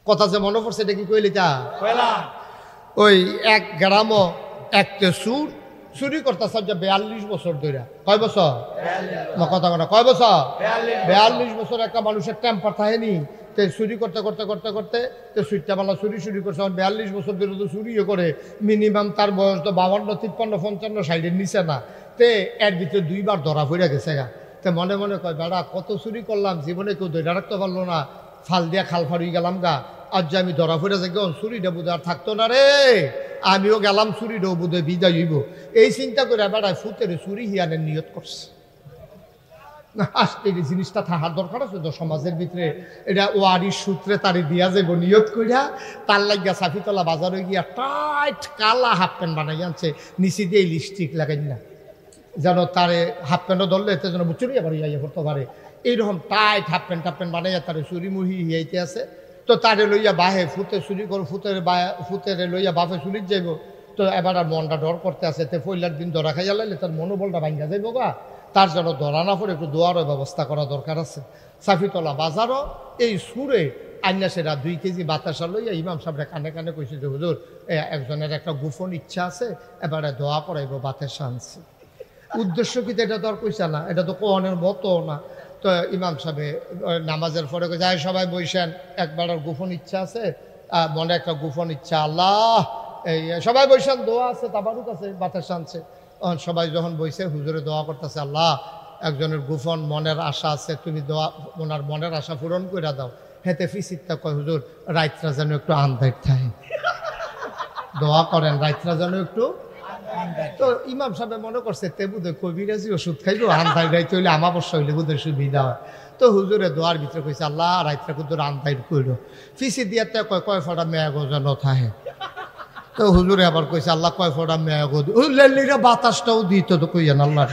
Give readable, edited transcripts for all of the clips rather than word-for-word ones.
কথা যে মনে পড়ছে এটা কি কইলি তা ওই এক গ্রামও একটা চুরি করতে সব 42 বছর ধরে। কয় বছর? কথা কথা কয় বছর? 42 বছর একটা মানুষের টেম্পার থাকেনি। তো চুরি করতে করতে করতে করতে তো সুইটাবেলা চুরি করছে। 42 বছর ধরে তো চুরিও করে। মিনিমাম তার বয়স তো 52, 53, 55, 60-এর নিচে না। তে এর ভিতরে 2বার ধরা পড়ে গেছে গা। তো মনে মনে কয় বেড়া কত চুরি করলাম, জীবনে কেউ ধরে রাখতে পারলো না, ফাল দিয়া খাল ফাড়ি গেলাম গা। আজ যে আমি ধরা পড়ে যাই চুরিটা বুধ আর থাকতো না রে, আমিও গেলাম চুরিটাও বুধে বিদায় হইব। এই চিন্তা করে বেড়ায় ফুতের চুরি হিয়ানের নিয়ত করছে। আসতে এই জিনিসটা থাকার দরকার আছে তো সমাজের ভিতরে। এটা ওয়ারির সূত্রে তারে দিয়া যাইব নিয়ত কইরা। তার লাগিয়া সাফিতলা বাজারে গিয়া টাইট কালা হাফ প্যান্ট বানাই আনছে, নিচে দিয়ে লিপস্টিক লাগাই না যেন তারে হাফ প্যান্টও ধরলে এতে যেন চুরি আবার ইয়া করতে পারে। এইরকম টাইট হাফ প্যান্ট বানাইয়া তারে চুরি মুহি হিয়াইতে আছে। তো তারে লইয়া বাহে ফুতে চুরি করো, ফুতেরে লইয়া বাপে চুরির যাইব। তো এবার আর মনটা ডর করতে আছে। তে পয়লার দিন ধরা খাইয়া লাইলে তার মনোবলটা ভাঙ্গা যাইব গা। তার জন্য ধরা না পড়ে একটু দোয়ারও ব্যবস্থা করা দরকার আছে। সাফিতলা বাজারও এই সুরে আইনাসেরা 2 কেজি বাতাসা লইয়া ইমাম সাহেবরা কানে কানে কইছে যে হুজুর একজনের একটা গোপন ইচ্ছা আছে, এবারে দোয়া করাইব বাতাসা আনছি। উদ্দেশ্য কি এটা তো আর কইছে না, এটা তো কোয়ানের মতো না। তো ইমাম সাহেব নামাজের পরে কইছে সবাই বইসেন, একবার গোপন ইচ্ছা আছে, মনে একটা গোপন ইচ্ছা আল্লাহ এই সবাই বইসেন, দোয়া আছে, তাবারুক আছে, বাতাসা আনছে। সবাই যখন বইছে হুজুরে দোয়া করতেছে আল্লাহ একজনের গোপন মনের আশা আছে, তুমি দোয়া ওনার মনের আশা পূরণ করে দাও। হেতে ফিসিরটা কয় হুজুর রাইতরা যেন একটু আন্দায় থাকে, দোয়া করেন রাইতরা যেন একটু। তো ইমাম সাহেব মনে করছে তে বুধে কবিরাজি ওষুধ খাইব, আন্দায় রাইতে হইলে আমাবস্যা হইলে বুধের সুবিধা হয়। তো হুজুরে দোয়ার ভিতরে কইছে আল্লাহ রাইতরা কুদুর আন্দায় কইল। ফিসি দিয়া কয় ফটা মেয়াগো যেন থাকে। তো হুজুরে আবার কইছে আল্লাহ কয় ফোটা মেয়াগো লেলিরা বাতাসটাও দিত তো কইয়েন আল্লাহ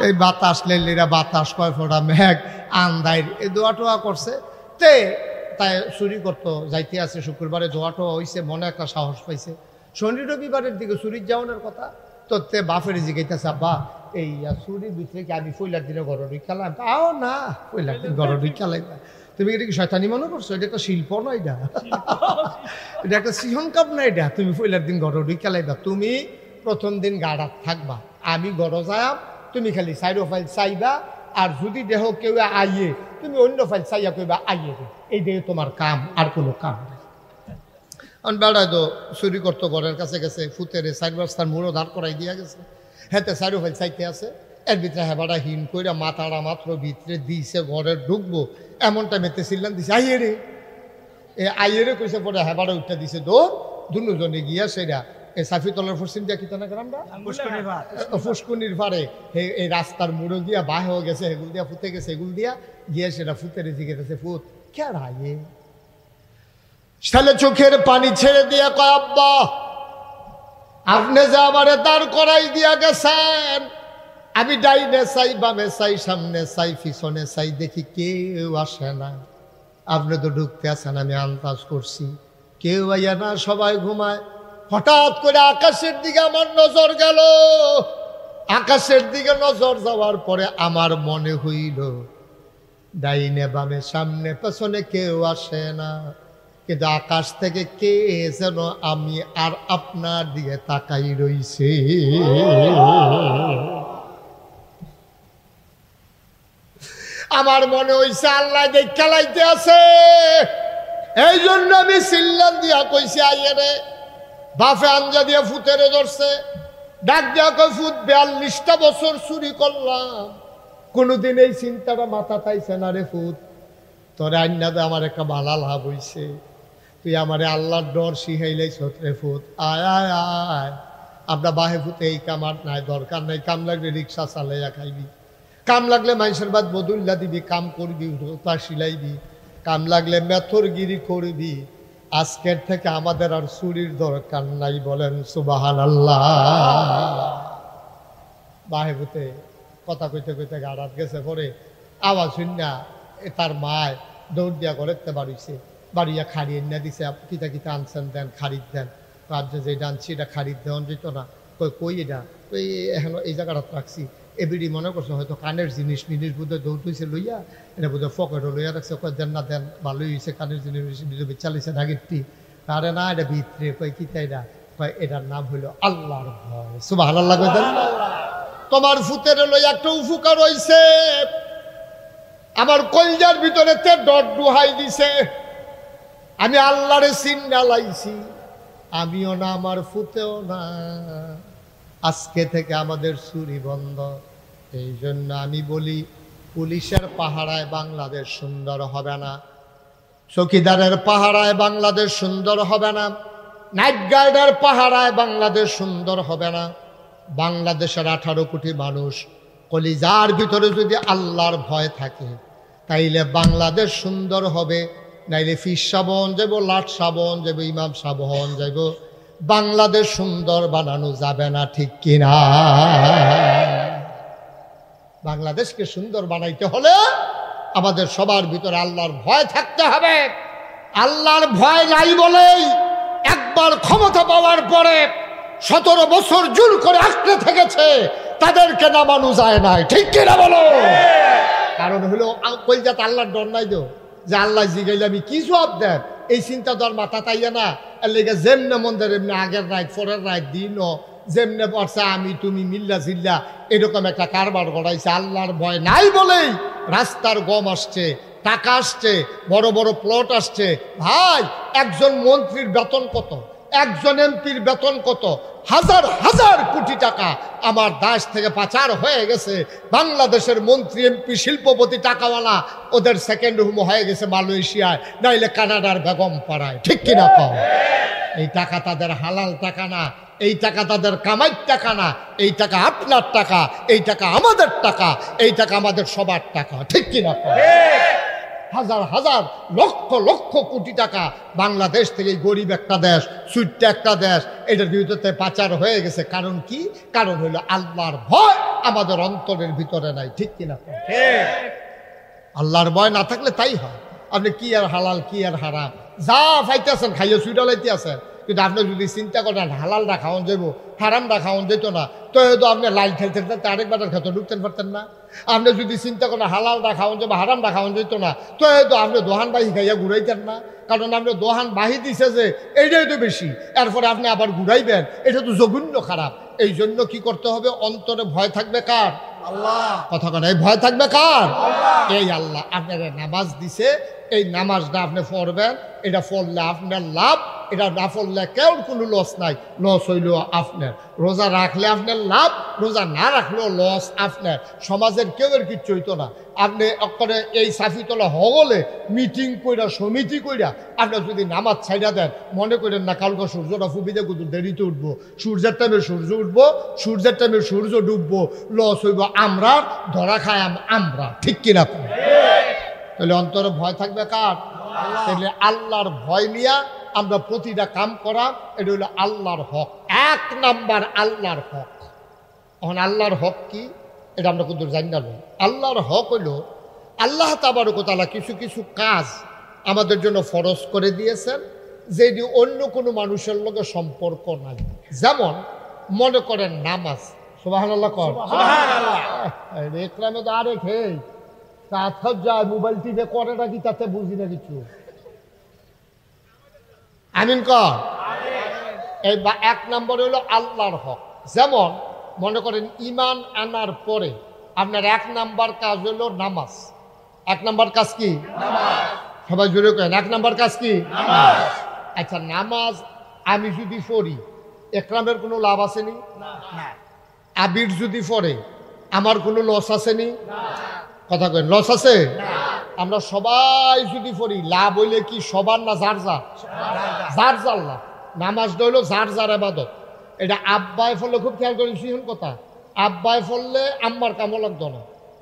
এই বাতাস লেলিরা বাতাস কয় ফোটা মেঘ আন্দাই এই দোয়া টোয়া করছে। তে তাই চুরি করতো যাইতে আছে শুক্রবারে দোয়া টোয়া হইছে, মনে একটা সাহস পাইছে। শনি রবিবারের দিকে চুরির যাওয়ানোর কথা। তো তে বাপের জিগাইতেছে আব্বা এই চুরির ভিতরে কি আমি পয়লার দিনে ঘর ঢুকালাম? আও না পয়লার দিন ঘর ঢুকালাই না। তুমি এটা কি শয়তানি মনে করছো? এটা একটা শিল্প না, এটা এটা একটা সিহনকাপ না। এটা তুমি পয়লার দিন ঘর ঢুকালাইবা। তুমি প্রথম দিন গাড়া থাকবা, আমি ঘর যাইম, তুমি খালি সাইডো ফাইল চাইবা। আর যদি দেহ কেউ আইয়ে তুমি অন্য ফাইল চাইয়া কইবা আইয়ে রে, এই দেহ তোমার কাম, আর কোনো কাম নেই। বেড়ায় তো চুরি করতো ঘরের কাছে গেছে, ফুতেরে সাইড রাস্তার মুড়ো দাঁড় করাই দিয়া গেছে। হেতে সাইডো ফাইল চাইতে আছে। এর ভিতরে হেবাটা হিন কইরা মাথাটা মাত্র ভিতরে দিছে, ঘরে ঢুকবো এমন টাইমেতে চিল্লান দিছে আইয়ে রে। আইয়ে রে কইছে পরে হেবাটা উঠতে দিছে দৌড়। দুজনে গিয়া সেরা এই সাফিতলার পশ্চিম দিয়া কিতা না গ্রামটা ফুসকুনির পারে এই রাস্তার মুড়ো গিয়া বাহ হয়ে গেছে, এগুল দিয়া ফুতে গেছে, এগুল দিয়া গিয়া সেটা ফুতেরে জিগে গেছে ফুত কেড়াইয়ে সালে চোখের পানি ছেড়ে দিয়া কয় আব্বা আপনি যে আমারে দাঁড় করাই দিয়া গেছেন, আমি ডাইনে চাই বামে চাই সামনে চাই পিছনে চাই, দেখি কেউ আসে না। আপনি তো ঢুকতে আছেন, আমি আন্দাজ করছি কেউ আইয়া না, সবাই ঘুমায়। হঠাৎ করে আকাশের দিকে আমার নজর গেল। আকাশের দিকে নজর যাওয়ার পরে আমার মনে হইল ডাইনে বামে সামনে পেছনে কেউ আসে না, কিন্তু আকাশ থেকে কে যেন আমি আর আপনার দিকে তাকাই রইছে। আমার মনে হইছে আল্লাহ দেখা লাইতে আছে। এই জন্য আমি চিল্লান দিয়া কইছি আইয়ে রে। বাপে আঞ্জা দিয়া ফুতেরে ধরছে, ডাক দিয়া কই ফুত 42টা বছর চুরি করলাম, কোনোদিন এই চিন্তাটা মাথা পাইছে না রে ফুত। তোরে আইনাতে আমার একটা ভালো লাভ হইছে, তুই আমারে আল্লাহর ডর শিখাইলেই রে ফুত। আয় আয় আয় আমরা বাহে ফুতে এই কাম আর নাই, দরকার নাই। কাম লাগলে রিক্সা চালাইয়া খাইবি, কাম লাগলে মানুষের বাদ বদুল্লা দিবি, কাম করবি, তা সিলাইবি, কাম লাগলে মেথরগিরি করবি। আজকের থেকে আমাদের আর চুরির দরকার নাই, বলেন সুবহানাল্লাহ। বাহে ফুতে কথা কইতে কইতে গাড়াত গেছে, পরে আওয়াজ শুনিয়া তার মায় দৌড় দিয়া ঘরেতে বাড়িছে, বাড়িয়া খাড়িয়ে না দিছে, কিতা কিতা আনছেন দেন, খারিদ দেন। রাজ্যে যে আনছি এটা খারিদ দেওয়া যেত না। কই এটা ওই এখন এই জায়গাটা রাখছি, এবিডি মনে করছে হয়তো কানের জিনিস মিনিস বোধ হয় দৌড় হয়েছে লইয়া এটা বোধ হয় পকেটও লইয়া রাখছে কয় দেন না দেন ভালোই হয়েছে কানের জিনিস চালিয়েছে নাগিরটি আরে না এটা ভিতরে কয় কি তাই না কয় এটার নাম হইলো আল্লাহর ভয় সুবহানাল্লাহ কয় দেন তোমার ফুতের লইয়া একটা উপকার হইছে আমার কলজার ভিতরে তে ডট ডুহাই দিছে আমি আল্লাহরে চিন্না লাইছি আমিও না আমার ফুতেও না আজকে থেকে আমাদের চুরি বন্ধ এই জন্য আমি বলি পুলিশের পাহারায় বাংলাদেশ সুন্দর হবে না চৌকিদারের পাহারায় বাংলাদেশ সুন্দর হবে না নাইট গার্ডের পাহারায় বাংলাদেশ সুন্দর হবে না বাংলাদেশের 18 কোটি মানুষ কলিজার ভিতরে যদি আল্লাহর ভয় থাকে তাইলে বাংলাদেশ সুন্দর হবে নাইলে ফিস সাবন যাব লাট সাবন যাব ইমাম সাবন যাব বাংলাদেশ সুন্দর বানানো যাবে না ঠিক কিনা বাংলাদেশকে সুন্দর বানাইতে হলে আমাদের সবার ভিতরে আল্লাহর ভয় থাকতে হবে আল্লাহর ভয় নাই বলেই একবার ক্ষমতা পাওয়ার পরে 17 বছর জুল করে আঁকড়ে থেকেছে তাদেরকে নামানো যায় নাই ঠিক কিনা বলো কারণ হলো কলজাত আল্লাহর ডর নাই তো যে আল্লাহ জিগাইলে আমি কি জবাব দেন এই চিন্তা তোর মাথা তাইয়া না এর লেগে যেমনে মন্দির এমনি আগের রাত পরের রাত দিনও যেমনে পড়ছে আমি তুমি মিল্লা জিল্লা এরকম একটা কারবার গড়াইছে আল্লাহর ভয় নাই বলেই রাস্তার গম আসছে টাকা আসছে বড় বড় প্লট আসছে ভাই একজন মন্ত্রীর বেতন কত একজন এমপির বেতন কত হাজার হাজার কোটি টাকা আমার দেশ থেকে পাচার হয়ে গেছে বাংলাদেশের মন্ত্রী এমপি শিল্পপতি টাকাওয়ালা ওদের সেকেন্ড হোম হয়ে গেছে মালয়েশিয়ায় নাইলে কানাডার বেগম পাড়ায় ঠিক কিনা পাও এই টাকা তাদের হালাল টাকা না এই টাকা তাদের কামাইর টাকা না এই টাকা আপনার টাকা এই টাকা আমাদের টাকা এই টাকা আমাদের সবার টাকা ঠিক কিনা পাও হাজার হাজার লক্ষ লক্ষ কোটি টাকা বাংলাদেশ থেকে গরিব একটা দেশ ছোট্ট একটা দেশ এটার বিরুদ্ধে পাচার হয়ে গেছে কারণ কি কারণ হলো আল্লাহর ভয় আমাদের অন্তরের ভিতরে নাই ঠিক কিনা আল্লাহর ভয় না থাকলে তাই হয় আপনি কি আর হালাল কি আর হারাম যা ফাইতেছেন খাইয়ে সুইটা লাইতে আছেন কিন্তু আপনি যদি চিন্তা করেন হালালটা খাওয়ান যাবো হারামটা খাওয়ান যেত না তো হয়তো আপনি লাইল খেলতে খেলতে আরেকবার খেতে ঢুকতে পারতেন না আপনি যদি চিন্তা করেন হালালটা খাওয়ান যাবো হারামটা খাওয়ান যেত না তো হয়তো আপনি দোহান বাহি খাইয়া ঘুরাইতেন না কারণ আপনি দোহান বাহি দিছে যে এইটাই তো বেশি এরপরে আপনি আবার ঘুরাইবেন এটা তো জঘন্য খারাপ এই জন্য কি করতে হবে অন্তরে ভয় থাকবে কার আল্লাহ কথা কেন এই ভয় থাকবে কার এই আল্লাহ আপনার নামাজ দিছে এই নামাজটা আপনি পড়বেন এটা পড়লে আপনার লাভ এটা না পড়লে কেউ কোনো লস নাই লস হইল আপনার রোজা রাখলে আপনার লাভ রোজা না রাখলেও লস আপনার সমাজের কেউ এর কিচ্ছু হইতো না আপনি অক্ষরে এই সাফিতলা হগলে মিটিং কইরা সমিতি কইরা আপনার যদি নামাজ ছাইড়া দেন মনে করেন না কালকে সূর্যটা ফুবিতে কত দেরিতে উঠবো সূর্যের টাইমে সূর্য উঠবো সূর্যের টাইমে সূর্য ডুববো লস হইব আমরা ধরা খাই আমরা ঠিক কিনা তাহলে অন্তরে ভয় থাকবে কার তাহলে আল্লাহর ভয় নিয়া আমরা প্রতিটা কাম করা এটা হলো আল্লাহর হক 1 নাম্বার আল্লাহর হক এখন আল্লাহর হক কি এটা আমরা কিন্তু জানি না আল্লাহর হক হইল আল্লাহ তাবারক ওয়া তাআলা কিছু কিছু কাজ আমাদের জন্য ফরজ করে দিয়েছেন যেটি অন্য কোনো মানুষের লগে সম্পর্ক নাই যেমন মনে করেন নামাজ সুবহানাল্লাহ কর সুবহানাল্লাহ ইকরামে তো আরে খেই তাতে যায় মোবাইল টিপে করে নাকি তাতে বুঝি না কিছু আমিন কর এই 1 নম্বর হলো আল্লাহর হক যেমন মনে করেন ঈমান আনার পরে আপনার 1 নাম্বার কাজ হলো নামাজ 1 নাম্বার কাজ কি নামাজ সবাই জোরে করেন 1 নাম্বার কাজ কি নামাজ আচ্ছা নামাজ আমি যদি পড়ি ইকরামের কোনো লাভ আছে নি না আবির যদি পড়ে আমার কোনো লস আছে নি না কথা কই লস আছে না আমরা সবাই যদি পড়ি লাভ হইলে কি সবার না যার যার যার যার লাভ নামাজটা হইলো যার যার ইবাদত এটা আব্বায় ফলে খুব খেয়াল করেন শুনুন কথা আব্বায় ফললে আম্মার কামও লাগতো না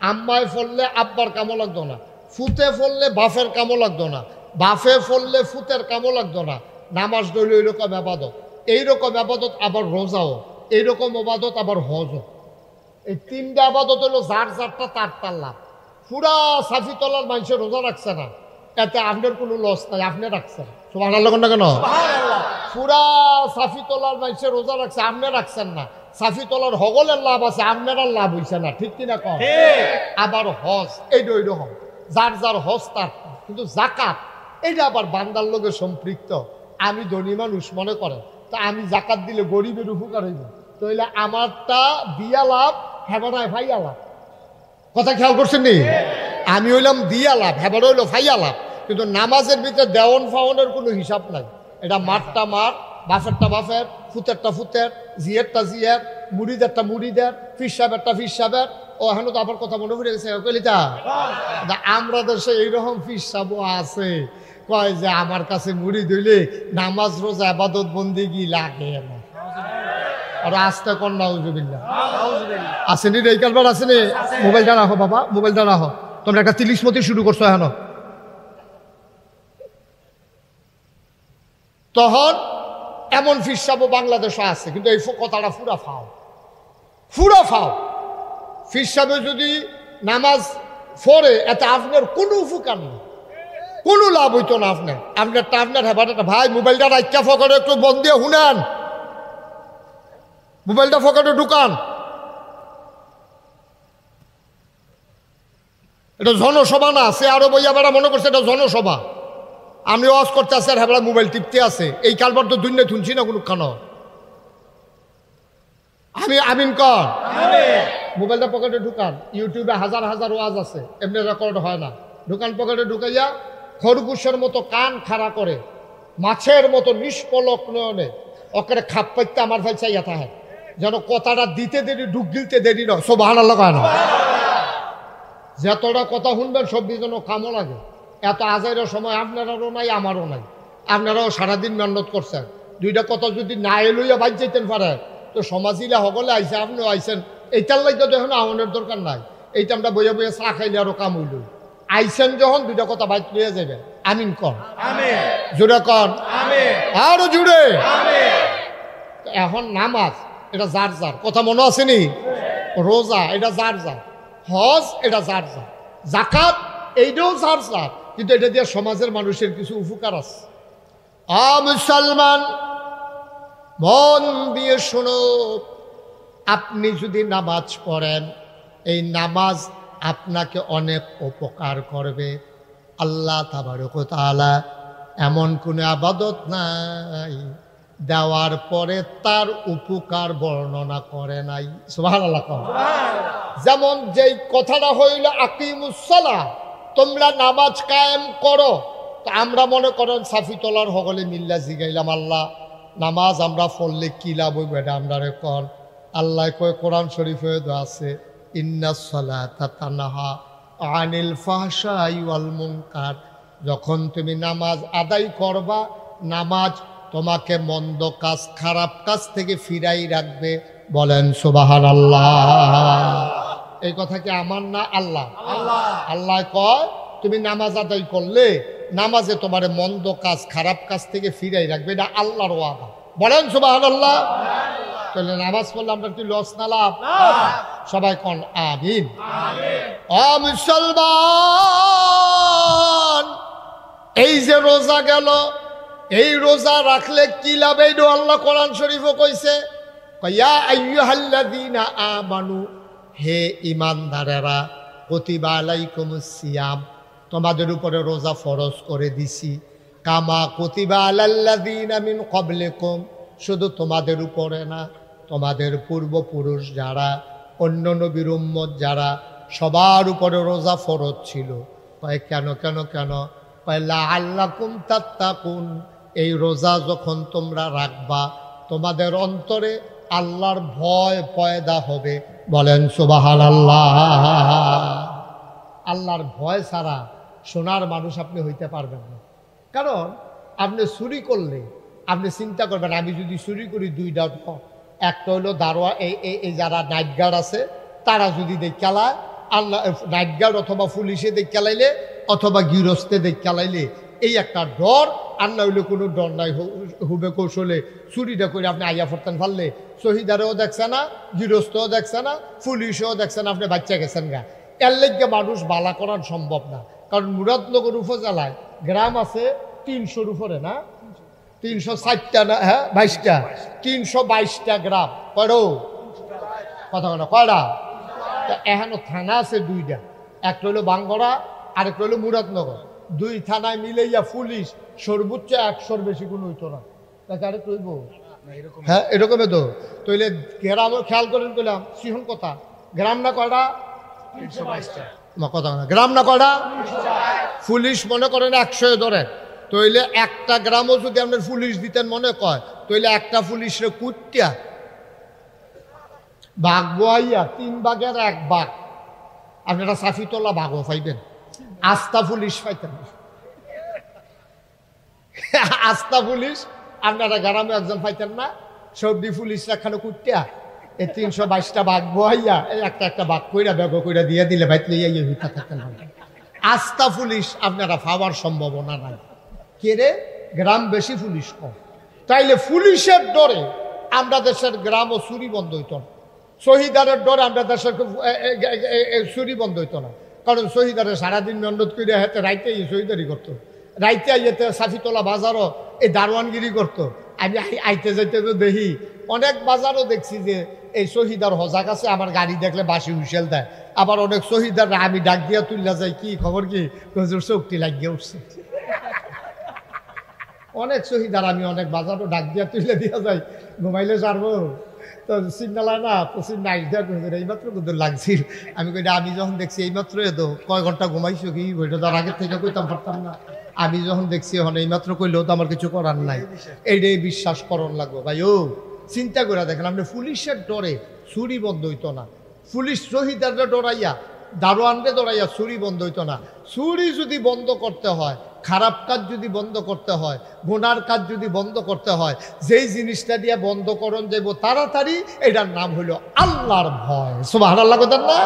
আম্মায় ফললে আব্বার কামও লাগতো না ফুতে ফললে বাফের কামও লাগতো না বাফে ফললে ফুতের কামও লাগতো না নামাজটা হইলো এইরকম ইবাদত এইরকম ইবাদত আবার রোজাও এইরকম ইবাদত আবার হজও এই 3টা ইবাদত হলো যার যারটা তার তার লাভ পুরা সাফি তলার মানুষের রোজা রাখছে না এতে আপনার কোনো লস নাই আপনি রাখছেন সুবহানাল্লাহ না কেন পুরা সাফি তলার মানুষের রোজা রাখছে আপনি রাখছেন না সাফি তলার হগলের লাভ আছে, আপনার লাভ হইছে না, ঠিক কিনা কম? আবার হজ এইটা ওই রকম, যার যার হজ তার। কিন্তু জাকাত এটা আবার বান্দার লোকের সম্পৃক্ত। আমি ধনী মানুষ মনে করেন, তা আমি জাকাত দিলে গরিবের উপকার হইব, তাহলে আমারটা দিয়া লাভ, হেবানায় ভাইয়া লাভ। কথা খেয়াল করছেন নি? আমি হইলাম দিয়া লাভ, হেবার হইলো ভাইয়া লাভ। কিন্তু নামাজের ভিতরে দেওয়ন ফাওনের কোনো হিসাব নাই। এটা মারটা মার, বাফেরটা বাফের, ফুতেরটা ফুতের, জিয়েরটা জিয়ের, মুড়িদেরটা মুড়িদের, ফির সাহেবেরটা ফির সাহেবের। ও এখন তো আবার কথা মনে পড়ে গেছে কলিতা, আমরা দেশে এইরকম ফির সাহেব আছে, কয় যে আমার কাছে মুড়ি দিলে নামাজ রোজা আবাদত বন্দেগি লাগে না। আর আসতে কর নাউজুবিল্লাহ আসেনি রে, এই কালবার আসেনি। মোবাইলটা রাখো বাবা, মোবাইলটা রাখো। তোমরা একটা তিলিশমতি শুরু করছো এখন। তখন এমন ফিরসাবো বাংলাদেশে আছে, কিন্তু এই কথাটা ফুরা ফাও, ফুরা ফাও। ফিরসাবে যদি নামাজ পড়ে এতে আপনার কোনো উপকার নেই, কোনো লাভ হইতো না আপনার। আপনার হেবাটা ভাই মোবাইলটা রাখা ফকরে একটু বন্ধ দিয়ে শুনান, মোবাইলটা ফকরে ঢুকান। এটা জনসভা না, সে আরো বইয়া বেড়া মনে করছে এটা জনসভা। আমি ওয়াজ করতে আসি আর হেবড়া মোবাইল টিপতে আছে। এই কালবার তো দুনিয়া শুনছি না কোনো খানো। আমি আমিন কর, মোবাইলটা পকেটে ঢুকান। ইউটিউবে হাজার হাজার ওয়াজ আছে, এমনি রেকর্ড হয় না। ঢুকান পকেটে ঢুকাইয়া খরগোশের মতো কান খাড়া করে, মাছের মতো নিষ্পলক নয়নে ওকে খাপ পাইতে আমার ভাই চাইয়া থাকে, যেন কথাটা দিতে দেরি ঢুক গিলতে দেরি না। সুবহানাল্লাহ কয় না? যতটা কথা শুনবেন সব যেন কামও লাগে। এত আজাইরের সময় আপনারাও নাই, আমারও নাই। আপনারাও সারাদিন মেহনত করছেন। দুইটা কথা যদি না এলইয়া বাদ যেতেন পারে তো সমাজিলা সকলে আইসে, আপনিও আইসেন। এইটার লাগে তো এখন আহ্বানের দরকার নাই। এইটা আমরা বইয়া বইয়া চা খাইলে আরো কাম হইল। আইসেন যখন দুইটা কথা বাইক লইয়া যাবেন। আমিন কন, জুড়ে কন, আরো জুড়ে। এখন নামাজ এটা যার যার, কথা মনে আসেনি? রোজা এটা যার যার, হজ এটা যার যার, জাকাত এইটাও যার যার। কিন্তু এটা দিয়ে সমাজের মানুষের কিছু উপকার আছে। মুসলমান মন দিয়ে শোনো, আপনি যদি নামাজ পড়েন, এই নামাজ আপনাকে অনেক উপকার করবে। আল্লাহ তাবারক ওয়া তাআলা এমন কোনো ইবাদত নাই দেওয়ার পরে তার উপকার বর্ণনা করে নাই। সুবহানাল্লাহ। যেমন যেই কথাটা হইল আকিমুস সালাহ, তোমরা নামাজ কায়েম করো। তা আমরা মনে করেন সাফি তলার হগলে মিল্লা জিগাইলাম, আল্লাহ নামাজ আমরা পড়লে কি লাভ হইব এটা আমরা কর। আল্লাহ কয় কোরআন শরীফে আছে, ইন্নাস সালাতা তানহা আনিল ফাহশাই ওয়াল মুনকার। যখন তুমি নামাজ আদায় করবা, নামাজ তোমাকে মন্দ কাজ খারাপ কাজ থেকে ফিরাই রাখবে। বলেন সুবহানাল্লাহ। এই কথা কি আমার না? আল্লাহ আল্লাহ কয় তুমি নামাজ আদায় করলে নামাজে তোমার মন্দ কাজ খারাপ কাজ থেকে ফিরাই রাখবে, এটা আল্লাহর ওয়াদা। বলেন সুবহানাল্লাহ। তাহলে নামাজ পড়লে আমরা কি লস না লাভ? সবাই কোন আমিন। মুসলমান, এই যে রোজা গেল, এই রোজা রাখলে কি লাভ? এই আল্লাহ কোরআন শরীফও কইছে, ইয়া আইয়ুহাল্লাযীনা আমানু, হে ঈমানদারেরা, কুতিবা আলাইকুমুস সিয়াম, তোমাদের উপরে রোজা ফরজ করে দিছি, কামা কুতিবা আলাল্লাযীনা মিন ক্বাবলিকুম, শুধু তোমাদের উপরে না, তোমাদের পূর্বপুরুষ যারা, অন্য নবীর উম্মত যারা, সবার উপরে রোজা ফরজ ছিল। কয় কেন কেন কেন? কয় লাআল্লাকুম তাত্তাকুন, এই রোজা যখন তোমরা রাখবা তোমাদের অন্তরে আল্লাহর ভয় পয়দা হবে। বলেন সুবহানাল্লাহ। আল্লাহর ভয় ছাড়া সোনার মানুষ আপনি হইতে পারবেন না। কারণ আপনি চুরি করলে আপনি চিন্তা করবেন, আমি যদি চুরি করি দুইটা, একটা হইলো দারোয়া, এই যারা নাইট গার্ড আছে তারা যদি দেখালায়, আল্লাহ নাইট গার্ড অথবা পুলিশে দেখালাইলে অথবা গৃহস্থে দেখালাইলে এই একটা ডর। আর না হইলে কোনো ডর নাই, হুবে কৌশলে চুরিটা করে আপনি আইয়া ফরতেন পারলে শহীদারেও দেখছে না, গৃহস্থও দেখছে না, পুলিশেও দেখছে না, আপনি বাচ্চা গেছেন গা। এর লেগে মানুষ বালা করার সম্ভব না। কারণ মুরাদনগর উপজেলায় গ্রাম আছে 300-র উপরে না, 360টা না, হ্যাঁ 22টা, 322টা গ্রাম। পড়ো কথা কথা কয়টা? এখনো থানা আছে দুইটা, একটা হলো বাঙ্গরা আরেকটা হলো মুরাদনগর। দুই থানায় মিলাইয়া পুলিশ সর্বোচ্চ 100-র বেশি কোনো হইতো না। তাকে আরে কইব হ্যাঁ এরকমই তো তৈলে গ্রামও খেয়াল করেন কইলাম সিহন কথা গ্রাম না কয়টা? 322টা কথা না গ্রাম না কয়টা? পুলিশ মনে করেন 100 ধরে তৈলে একটা গ্রামও যদি আপনার পুলিশ দিতেন মনে কয় তৈলে একটা পুলিশরে কুটিয়া বাঘ বইয়া 3 ভাগের 1 ভাগ আপনারা সাফিতলা বাঘও পাইবেন, আস্থা পুলিশ পাইতেন। আস্থা পুলিশ আপনারা গ্রামে একজন পাইতেন না, সবদি পুলিশ রাখানো কুটিয়া এই 322টা বাঘ বইয়া একটা একটা বাঘ কইরা ব্যাগ কইরা দিয়ে দিলে ভাই লইয়া ভিতা থাকতেন। আস্থা পুলিশ আপনারা পাওয়ার সম্ভাবনা নাই। কে রে? গ্রাম বেশি পুলিশ কম। তাইলে পুলিশের ডরে আমরা দেশের গ্রাম ও চুরি বন্ধ হইত না, শহীদারের ডরে আমরা দেশের চুরি বন্ধ হইতো না। কারণ শহীদারে সারাদিন মেহনত করে হাতে রাইতে শহীদারি করতো, রাইতে আইতে সাফিতলা বাজারও এই দারোয়ানগিরি করতো। আমি আইতে যাইতে তো দেখি অনেক বাজারও দেখছি যে এই শহীদার হজা কাছে আমার গাড়ি দেখলে বাসি হুইসেল দেয়। আবার অনেক শহীদার আমি ডাক দিয়া তুললা যাই, কি খবর কি হুজুর চোখটি লাগিয়ে উঠছে। অনেক শহীদার আমি অনেক বাজারও ডাক দিয়া তুলে দিয়া যাই, ঘুমাইলে ছাড়বো তো সিগনাল না তো সিগনাল এইমাত্র কিন্তু লাগছিল। আমি কই আমি যখন দেখছি এইমাত্র তো কয় ঘন্টা ঘুমাইছো কি বইটা তার আগের থেকে কইতাম পারতাম না। আমি যখন দেখছি এখন এইমাত্র কইলেও তো আমার কিছু করার নাই, এইটাই বিশ্বাস করণ লাগবো ভাই। ও চিন্তা করে দেখেন আপনি পুলিশের ডরে চুরি বন্ধ হইতো না, পুলিশ শহীদাররা ডরাইয়া দারোয়ানরে ডরাইয়া চুরি বন্ধ হইতো না। চুরি যদি বন্ধ করতে হয়, খারাপ কাজ যদি বন্ধ করতে হয়, গুনার কাজ যদি বন্ধ করতে হয়, যেই জিনিসটা দিয়ে বন্ধ করণ যাইব তাড়াতাড়ি, এটার নাম হইল আল্লাহর ভয়। সুবহানাল্লাহ বলেন না?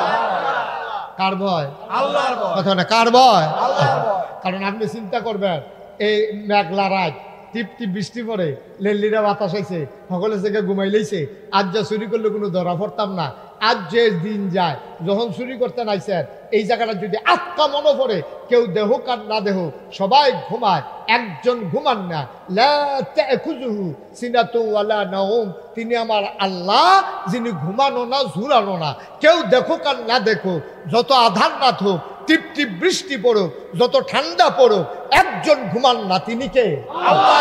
কার ভয়? আল্লাহর ভয়। কথা না কার ভয়? আল্লাহর ভয়। কারণ আপনি চিন্তা করবেন এই মেঘলা রাত টিপ টিপ বৃষ্টি পড়ে, লেল্লিরা বাতাস হয়েছে, সকলে থেকে ঘুমাই লইছে, আজ যা চুরি করলে কোনো ধরা পড়তাম না। আজ যে দিন যায় যখন চুরি করতে নাইছেন এই জায়গাটা যদি আত্মা মনে পড়ে, কেউ দেহ আর না দেহ সবাই ঘুমায়, একজন ঘুমান না। লা তাখুযুহু সিনাতুন ওয়ালা নাওম, তিনি আমার আল্লাহ যিনি ঘুমানো না ঝুরানো না। কেউ দেখুক আর না দেখুক, যত আধার রাত হোক, টিপ টিপ বৃষ্টি পড়ুক, যত ঠান্ডা পড়ুক, একজন ঘুমান না, তিনি কে? আল্লাহ।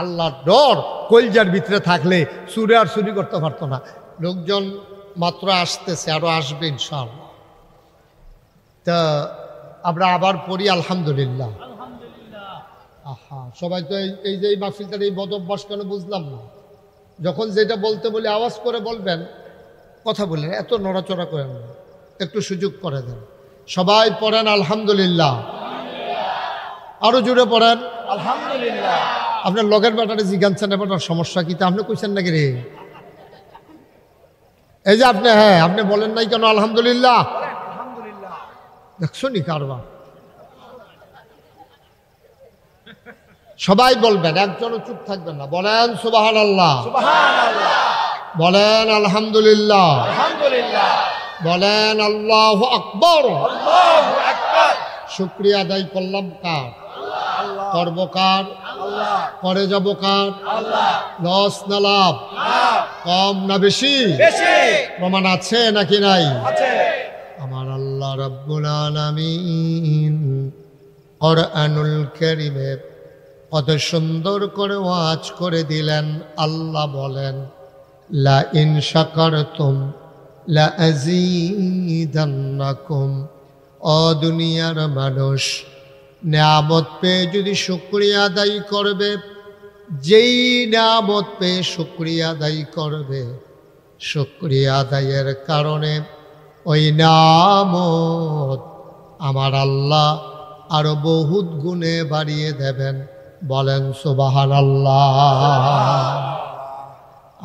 আল্লাহর ডর কলজার ভিতরে থাকলে চুরি আর চুরি করতে পারতো না। লোকজন মাত্র আসতেছে, আরো আসবে ইনশাআল্লাহ। তা আমরা আবার পড়ি আলহামদুলিল্লাহ। আহা, সবাই তো এই যে এই মাহফিলটার এই বদ অভ্যাস কেন বুঝলাম না। যখন যেটা বলতে বলি আওয়াজ করে বলবেন, কথা বললেন, এত নড়াচড়া করেন না, একটু সুযোগ করে দেন। সবাই পড়েন আলহামদুলিল্লাহ, আরো জোরে পড়েন আলহামদুলিল্লাহ। আপনার লগের ব্যাটারে জিজ্ঞাসা ব্যাটার সমস্যা কি, তা আপনি কইছেন নাকি রে? এই যে আপনি, হ্যাঁ আপনি বলেন নাই কেন আলহামদুলিল্লাহ? দেখছো নি কারবার। সবাই বলবেন, একজনও চুপ থাকবেন না। বলেন সুবহানাল্লাহ, বলেন আলহামদুলিল্লাহ, বলেন আল্লাহু আকবার। শুকরিয়া আদায় করলাম কার? করব কার? করে যাব কার? লস না লাভ? কম না বেশি? প্রমাণ আছে নাকি নাই? আমার আল্লাহ রাব্বুল আলামিন কোরআনুল কারীমে কত সুন্দর করে ওয়াজ করে দিলেন। আল্লাহ বলেন, লা ইন শাকারতুম লা আযীদান্নাকুম। ও দুনিয়ার মানুষ, নিয়ামত পেয়ে যদি শুকরিয়া আদায় করবে, যেই নিয়ামত পেয়ে শুকরিয়া আদায় করবে, শুকরিয়া আদায়ের কারণে ওই নিয়ামত আমার আল্লাহ আরো বহুত গুণে বাড়িয়ে দেবেন। বলেন সুবহানাল্লাহ।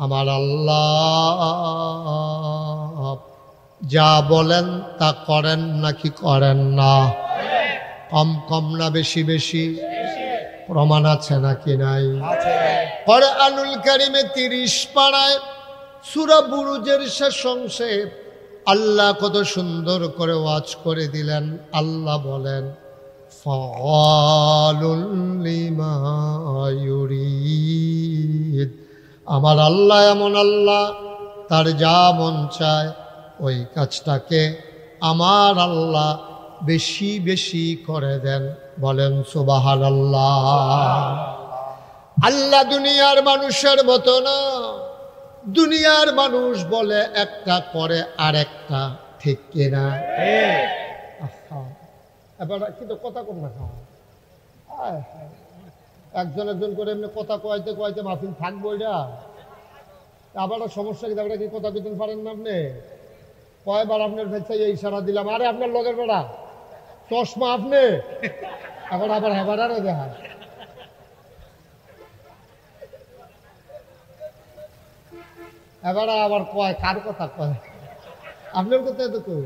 আমার আল্লাহ যা বলেন তা করেন নাকি করেন না? কম কম না বেশি বেশি? প্রমাণ আছে নাকি নাই? কোরআনুল কারীমে 30 পারায় সূরা বুরুজের শেষ অংশে আল্লাহ কত সুন্দর করে ওয়াজ করে দিলেন। আল্লাহ বলেন, ফাআলুল লিমা ইউরিদ। আমার আল্লাহ এমন আল্লাহ তার যা মন চায় ওই কাজটাকে আমার আল্লাহ বেশি বেশি করে দেন। বলেন সুবহানাল্লাহ। আল্লাহ দুনিয়ার মানুষের মতো না। দুনিয়ার মানুষ বলে একটা করে আরেকটা, ঠিক কিনা? এবার কিন্তু কথা কম না, একজন একজন করে এমনি কথা কয়াইতে কয়াইতে মাহফিল থাকবো। এটা আবার সমস্যা কি? আপনারা কি কথা কইতে পারেন না? আপনি কয়বার আপনার ভেতরে এই ইশারা দিলাম, আরে আপনার লগের বেড়া চশমা আপনি, এখন আবার হেবারারও দেখা। এবার আবার কয় কার কথা কয়? আপনার কথা তো কই।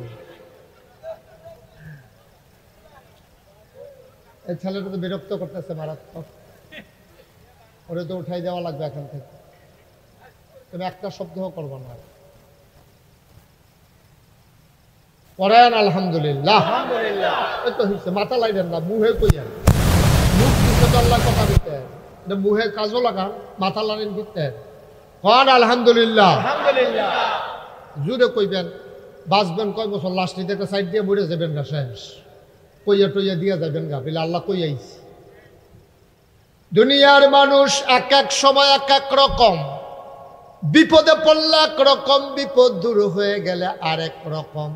এই ছেলেটা তো বিরক্ত করতেছে মারাত্মক। ওরে তো উঠাই দেওয়া লাগবে এখান থেকে। তুমি একটা শব্দও করবো না। পড়েন আলহামদুলিল্লাহ। এই তো হচ্ছে, মাথা লাইলেন না, মুহে কইয়েন। মুখ দিতে তো আল্লাহ কথা দিতে, মুহে কাজও লাগান, মাথা লাইন দিতে। কন আলহামদুলিল্লাহ। জুড়ে কইবেন। বাঁচবেন কয় বছর? লাস্ট নিতে একটা সাইড দিয়ে মরে যাবেন গা, শেষ। কইয়া টইয়া দিয়া যাবেন গা, বলে আল্লাহ কই আইছে। দুনিয়ার মানুষ এক এক সময় এক এক রকম। বিপদে পড়লে এক রকম, বিপদ দূর হয়ে গেলে আরেক রকম।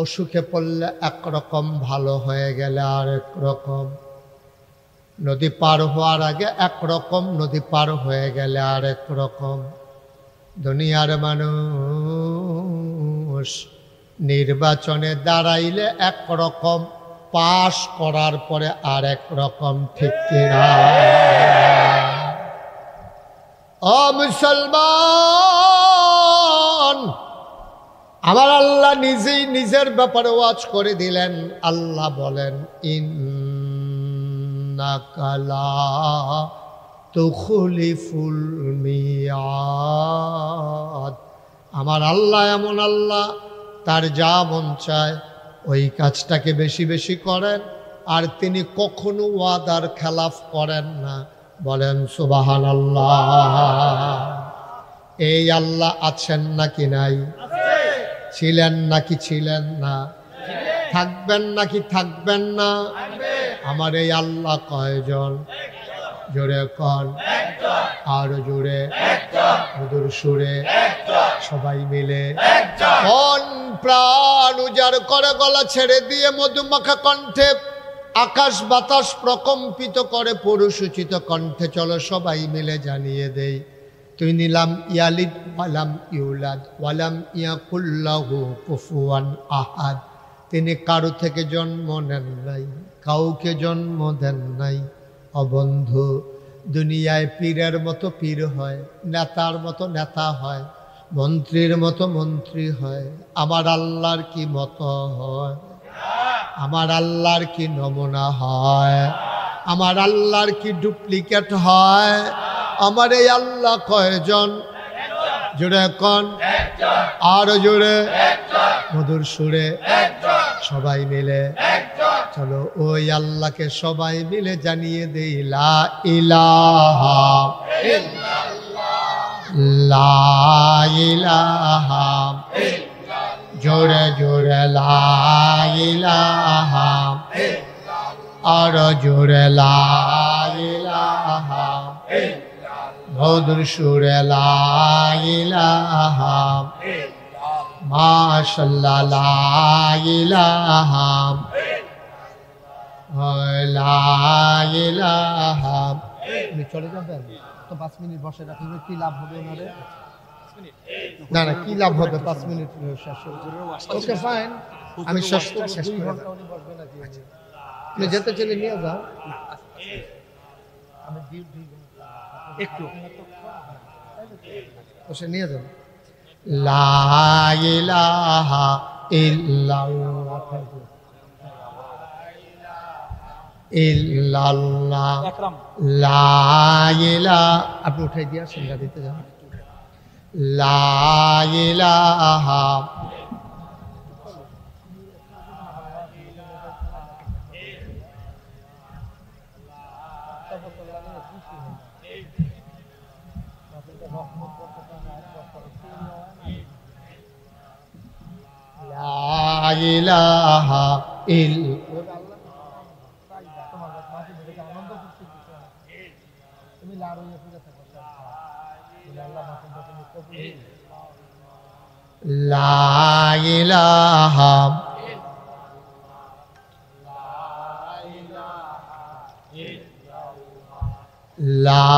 অসুখে পড়লে একরকম, ভালো হয়ে গেলে আরেক রকম। নদী পার হওয়ার আগে একরকম, নদী পার হয়ে গেলে আরেক রকম। দুনিয়ার মানুষ নির্বাচনে দাঁড়াইলে একরকম, পাশ করার পরে আরেক রকম, ঠিক কিনা? ও মুসলমান, আমার আল্লাহ নিজেই নিজের ব্যাপারে ওয়াজ করে দিলেন। আল্লাহ বলেন, ইন্নাকা লা তুখলিফুল মিয়াদ। আমার আল্লাহ এমন আল্লাহ, তার যা মন চায় ওই কাজটাকে বেশি বেশি করেন, আর তিনি কখনো ওয়াদার খেলাফ করেন না। বলেন সুবহানাল্লাহ। এই আল্লাহ আছেন নাকি নাই? ছিলেন নাকি ছিলেন না? থাকবেন নাকি থাকবেন না? আমার এই আল্লাহ কয়জন? জোরে কন, আর জোরে, মধুর সুরে, সবাই মিলে কোন প্রাণ উজাড় করে গলা ছেড়ে দিয়ে মধুমাখা কণ্ঠে আকাশ বাতাস প্রকম্পিত করে পুরুষোচিত কণ্ঠে চলো সবাই মিলে জানিয়ে দেই, তুই নিলাম ইয়ালিদ ওয়ালাম ইউলাদ ওয়ালাম ইয়াকুল লাহু কুফুয়ান আহাদ। তিনি কারো থেকে জন্ম নেন নাই, কাউকে জন্ম দেন নাই। অবন্ধু, দুনিয়ায় পীরের মতো পীর হয়, নেতার মতো নেতা হয়, মন্ত্রীর মতো মন্ত্রী হয়। আমার আল্লাহর কি মতো হয়? আমার আল্লাহর কি নমুনা হয়? আমার আল্লাহর কি ডুপ্লিকেট হয়? আমার এই আল্লাহ কয়জন? জোরে কন, আর জোরে, মধুর সুরে, সবাই মিলে চলো ওই আল্লাহকে সবাই মিলে জানিয়ে দেই, লা ইলাহা ইল্লাল্লাহ, লা ইলাহা ইল্লাল্লাহ, জোরে জোরে লা ইলাহা ইল্লাল্লাহ, আর জোরে লা ইলাহা ইল্লাল্লাহ, মধুর সুরে লা ইলাহা ইল্লাল্লাহ, মাশাআল্লাহ লা ইলাহা চলে যাবেন তো 5 মিনিট বসে রাখলে কি লাভ হবে ওনারে? না না, কি লাভ হবে 5 মিনিট শেষ? ওকে ফাইন, আমি শেষ করে 2 ঘন্টা উনি বসবে নাকি? আপনি যেতে চলে নিয়ে যাও, আমি একটু বসে নিয়ে যান। লা ইলাহা ইল্লাল্লাহ ইল্লাল্লাহ, লা ইলাহা, আপনি উঠাই দিয়া সিঙ্গা দিতে যান। লা ইলাহা লা ইলাহা ইল্লাল্লাহ। লা ইলাহা লা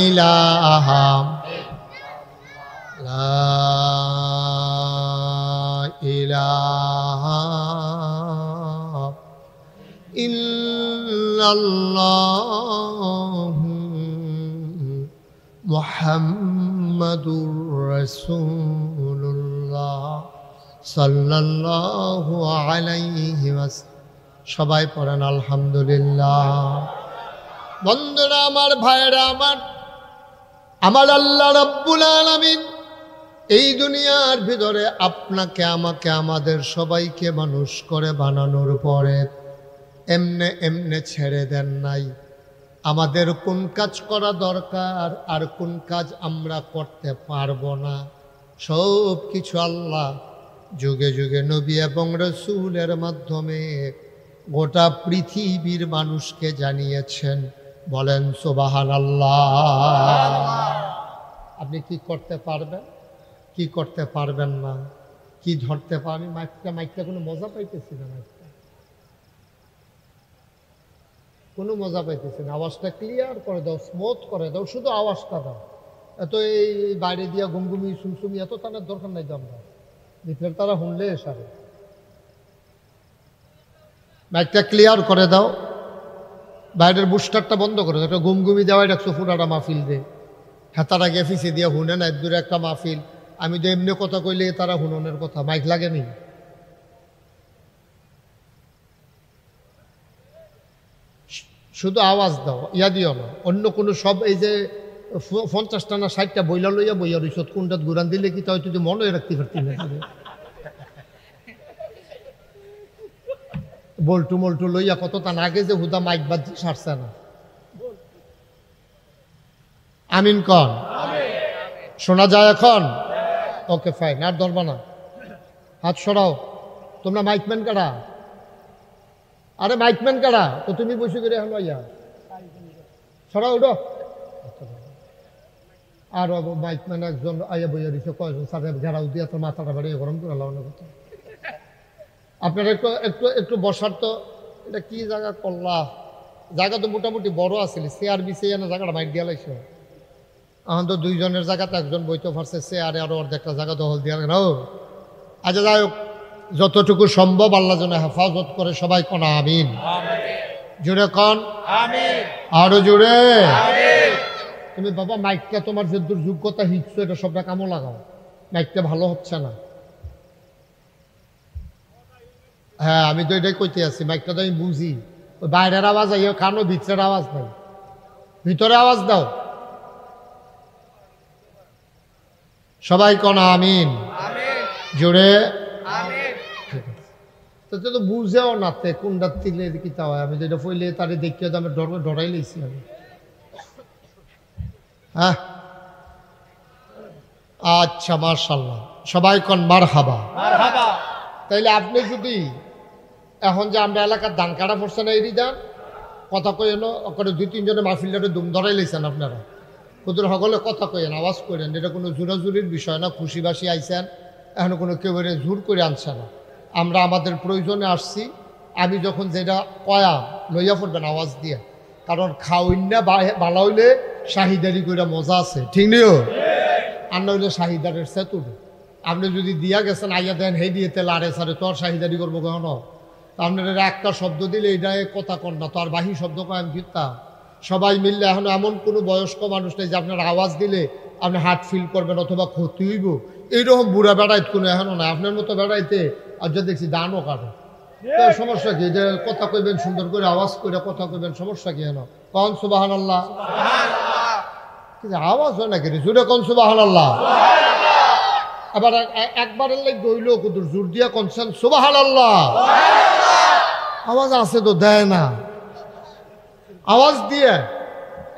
ইলাহা লা ইলাহা ইল্লাল্লাহু মুহাম্মাদুর রাসূলুল্লাহ সাল্লাল্লাহু আলাইহি ওয়াসাল্লাম। সবাই পড়েন আলহামদুলিল্লাহ। বন্ধুরা আমার, ভাইরা আমার, আমার আল্লাহ রাব্বুল আলামিন এই দুনিয়ার ভিতরে আপনাকে আমাকে আমাদের সবাইকে মানুষ করে বানানোর পরে এমনে এমনে ছেড়ে দেন নাই। আমাদের কোন কাজ করা দরকার আর কোন কাজ আমরা করতে পারবো না, সব কিছু আল্লাহ যুগে যুগে নবী এবং রাসূলের মাধ্যমে গোটা পৃথিবীর মানুষকে জানিয়েছেন। বলেন সুবহানাল্লাহ। আপনি কি করতে পারবেন, কি করতে পারবেন না, কি ধরতে পারবেন? মাইকটা কোনো মজা পাইতেছি না, মাইকটা কোনো মজা পাইতেছি না। আওয়াজটা ক্লিয়ার করে দাও, স্মুথ করে দাও, শুধু আওয়াজটা দাও। এত এই বাইরে দিয়া গুমগুমি সুমসুমি এত টানার দরকার নাই তো। আমরা ভিতরের তারা শুনলে সারে। মাইকটা ক্লিয়ার করে দাও, বাইরের বুস্টারটা বন্ধ করে দাও। একটা গুমগুমি দেওয়াই রাখছো ফুটাটা মাহফিল দে, হ্যাঁ তারা গেফিসে দিয়ে শুনে না। দূরে একটা মাহফিল, আমি তো এমনি কথা কইলে তারা শুননের কথা, মাইক লাগেনি। শুধু আওয়াজ দাও, ইয়া দিও না অন্য কোনো। সব এই যে 50টা না 60টা বইলা লইয়া বইয়া রইছ, কোনটা ঘুরান দিলে কি তা হয়তো মনে রাখতে পারতি না। বল্টু মল্টু লইয়া কত তা আগে যে হুদা মাইক বাজি সারছে না। আমিন কন, শোনা যায় এখন? ওকে ফাইন, আর ধরবা না। হাত সরাও। তোমরা মাইকম্যান কারা? আরে মাইকম্যান কারা? তো তুমি বসে করে এখন ইয়া সরাও, উঠো। আর মাইকম্যান একজন আইয়া বইয়া দিচ্ছে, কয়জন সাথে ঘেরাও দিয়ে তোর মাথাটা বাড়িয়ে গরম করে লাগানোর কথা। আপনারা একটু একটু একটু বসার তো, এটা কি জায়গা করলা? জায়গা তো মোটামুটি বড় আছিল, চেয়ার বিছিয়ে না জায়গাটা মাইক দিয়া লাগছে। এখন তো দুইজনের জায়গাতে একজন বইতে পারছে, চেয়ারে আরো অর্ধেকটা জায়গা দখল দিয়া না। আচ্ছা যাই হোক, যতটুকু সম্ভব আল্লাহ যেন হেফাজত করে। সবাই কোন আমিন। জোরে কন আমিন, আরো জোরে। তুমি বাবা মাইকটা তোমার যে দুর্যোগ্যতা হিটছো এটা সবটা কামো লাগাও, মাইকটা ভালো হচ্ছে না। হ্যাঁ আমি তো এটাই কইতে আছি, মাইকটা তো আমি বুঝি। ওই বাইরের আওয়াজ আইও কানো, ভিতরের আওয়াজ নাই। ভিতরে আওয়াজ দাও। সবাই কোন আমিন, জোরে। তো বুঝেও না তে কোনটা তিলে কিতা হয়। আমি যেটা ফইলে তারে দেখিয়ে তো আমি ডরাই লইছি আমি। হ্যাঁ আচ্ছা, মাশাআল্লাহ। সবাই কোন মারহাবা। তাইলে আপনি যদি এখন যে আমরা এলাকার ধান কাটা পড়ছে না, এরই দান কথা কইন, ওখানে 2-3 মাহফিলটারে দুম ধরাই লইছেন আপনারা। কুদুর সকলে কথা কইেন, আওয়াজ করেন। এটা কোনো জোরাজুরির বিষয় না, খুশিবাসী আইছেন, এখন কোনো কেউ জোর করে আনছে না। আমরা আমাদের প্রয়োজনে আসছি। আমি যখন যেটা কয়া লইয়া পড়বেন আওয়াজ দিয়ে, কারণ খাওয়াইন না ভালো হইলে শাহিদারি করে মজা আছে, ঠিক নিও। আর না হইলে শাহিদারের সেতুর আপনি যদি দিয়া গেছেন আইয়া দেন হে দিয়ে তেল আরে সারে, তো আর শাহিদারি করবো কেন? আপনার একটা শব্দ দিলে এইটাই কথা কন না, তো আর বাহি শব্দ কয় আমি ফিরতাম। সবাই মিললে এখন এমন কোনো বয়স্ক মানুষ নেই যে আপনার আওয়াজ দিলে আপনি হার্ট ফিল করবেন অথবা ক্ষতি হইব, এইরকম বুড়া বেড়াইত কোনো এখনো না। আপনার মতো বেড়াইতে আর যদি দেখছি দানও কাটে, সমস্যা কি? যে কথা কইবেন সুন্দর করে, আওয়াজ করে কথা কইবেন, সমস্যা কি? এনো কন সুবহানাল্লাহ। আওয়াজ হয় না কি? জোরে কন সুবহানাল্লাহ। আবার একবারের লাইক গইল কুদুর জোর দিয়া কনছেন সুবহানাল্লাহ। আওয়াজ আছে তো দেয় না, আওয়াজ দিয়ে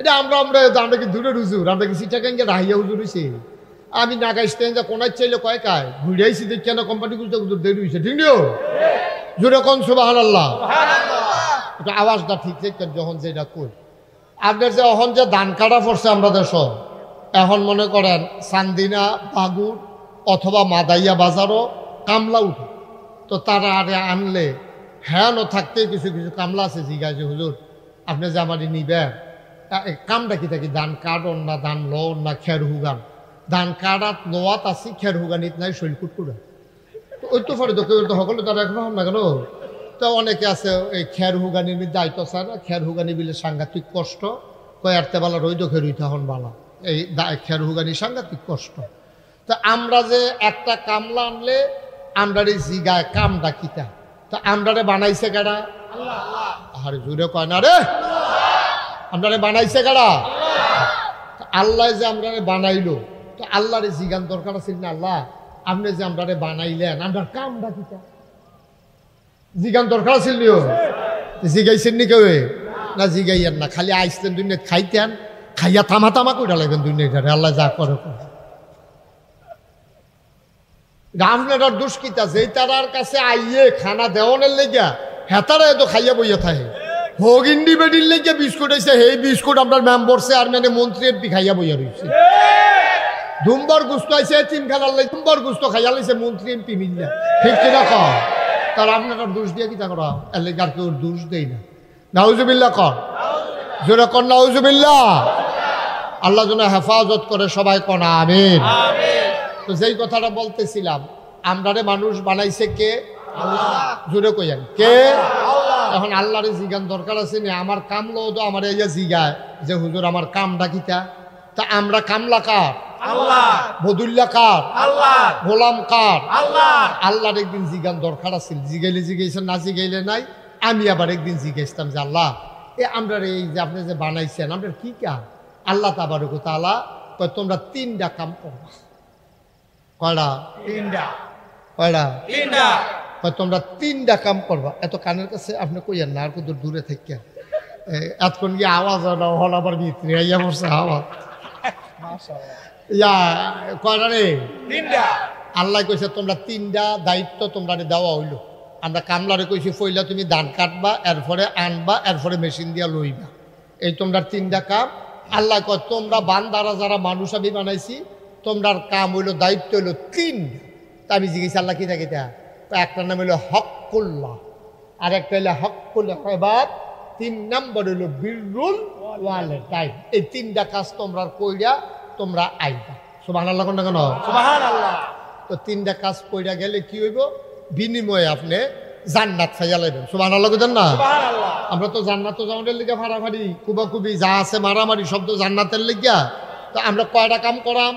এটা আমরা কি দূরে হুজুর, আমরা কি সিটাকাঙ্গে রাহিয়া হুজুর হয়েছে। আমি নাগাইতে যা কোনায় চাইলে কয় কায় ঘুরাইছি দেখি কেন কোম্পানি খুঁজতে হুজুর দেরি হয়েছে, ঠিক নিও জোরে কোন সুবহানাল্লাহ। এটা আওয়াজটা ঠিক দেখতেন যখন যেটা কই। আপনার যে এখন যে ধান কাটা পড়ছে আমরা দেশ, এখন মনে করেন চান্দিনা বাগুর অথবা মাদাইয়া বাজারও কামলা উঠে, তো তারা আরে আনলে হ্যাঁ থাকতে কিছু কিছু কামলা আছে জিজ্ঞাসা যে হুজুর আপনি যে আমারই নিবেন কামটা কি থাকি, ধান কাটন না ধান লন না খের হুগান। ধান কাটাত লোয়াত আছি, খের হুগানিত নাই শৈল কুটকুড়া। তো ওই তো পরে তো কেউ তো সকলে তারা এখন না কেন। তো অনেকে আছে এই খের হুগানির মধ্যে দায়িত্ব চায় না, খের হুগানি বিলে সাংঘাতিক কষ্ট, কয়ারতে বালা রইদ খেরুই তখন বালা, এই খের হুগানি সাংঘাতিক কষ্ট। তো আমরা যে একটা কামলা আনলে আমরা জিগায় কামটা কিতা, তা আমরারে বানাইছে কারা? আরে জুড়ে কয় না রে, আমরারে বানাইছে কারা? আল্লাহ যে আমরারে বানাইলো, তো আল্লাহরে জিগান দরকার আছে না, আল্লাহ আপনি যে আমরারে বানাইলেন আমরার কামটা কিতা জিগান দরকার আছে, জিগাইছেন নি কেউ? না জিগাইয়েন না, খালি আইসলেন দুনিয়া খাইতেন, খাইয়া থামা থামা করে লাগবেন দুনিয়াটারে, আল্লাহ যা করে করে। আপনার দুষ্কিতা যে তারার কাছে আইয়ে খানা দেওয়ানের লেগা হেতারা এত খাইয়া বইয়া থাকে, হোক ইন্ডি বেডির লেগে বিস্কুট আইছে, সেই বিস্কুট আপনার মেম্বরসে আর মানে মন্ত্রী এমপি খাইয়া বইয়া রয়েছে। দুম্বার গুস্ত আইছে তিনখানার লাই, দুম্বার গুস্ত খাইয়া লাইছে মন্ত্রী এমপি মিললে, ঠিক কিনা কর? তার আপনার দোষ দিয়ে কি তা করা এর লেগে আর কেউ দোষ দেয় না। নাউজুবিল্লাহ কর, জোরে কর নাউজুবিল্লাহ। আল্লাহ যেন হেফাজত করে, সবাই কনা আমিন। তো যেই কথাটা বলতেছিলাম, আমরারে মানুষ বানাইছে কে? আল্লাহ। জোরে কইয়েন কে? এখন আল্লাহরে জিগান দরকার আছে না, আমার কামলো তো আমার ইয়া জিগায় যে হুজুর আমার কামটা কিতা। তা আমরা কামলা কার? আল্লাহ। বদুল্লা কার? আল্লাহ। গোলাম কার? আল্লাহ। আল্লাহর একদিন জিগান দরকার আছে, জিগাইলে জিগাইছেন, না জিগাইলে নাই। আমি আবার একদিন জিগাইছিলাম যে আল্লাহ আমরা এই যে আপনি যে বানাইছেন আমরা কি কাম? আল্লাহ তাবারক ওয়া তাআলা কয় তোমরা তিনটা কাম করবা। কয়টা? তিনটা। কয়টা? তিনটা। কয় তোমরা তিনটা কাম করবা। এত কানের কাছে আপনি কইয়েন না, আর কত দূরে থেকে এতক্ষণ গিয়ে আওয়াজ হল আবার ভিতরে আইয়া পড়ছে আওয়াজ। ইয়া কয়টা রে? তিনটা। আল্লাহ কইছে তোমরা তিনটা দায়িত্ব তোমরা দেওয়া হইল। আমরা কামলারে কইছি পইলা তুমি ধান কাটবা, এরপরে আনবা, এরপরে মেশিন দিয়া লইবা, এই তোমরা তিনটা কাম। আল্লাহ কয় তোমরা বান্দারা যারা মানুষ আমি বানাইছি তোমরার কাম হইলো দায়িত্ব হইলো তিনটা। তা আমি জিজ্ঞেস আল্লাহ কি থাকে তা? একটা নাম হইলো হকুল্লাহ, আর একটা হইলো হকুল ইবাদ, 3 নম্বর হইলো বিররুল ওয়ালিদাইন। এই তিনটা কাজ তোমরা কইরা তোমরা আইবা। সুবহানাল্লাহ কোন কেন? সুবহানাল্লাহ। তো তিনটা কাজ কইরা গেলে কি হইব? বিনিময়ে আপনি জান্নাত খাইয়া লাইবেন। সুবহানাল্লাহ কইতেন না? সুবহানাল্লাহ। আমরা তো জান্নাত জাওয়ানের লিগা ফাড়াফাড়ি কুবাকুবি যা আছে মারামারি শব্দ জান্নাতের লিগা। তো আমরা কয়টা কাম করাম?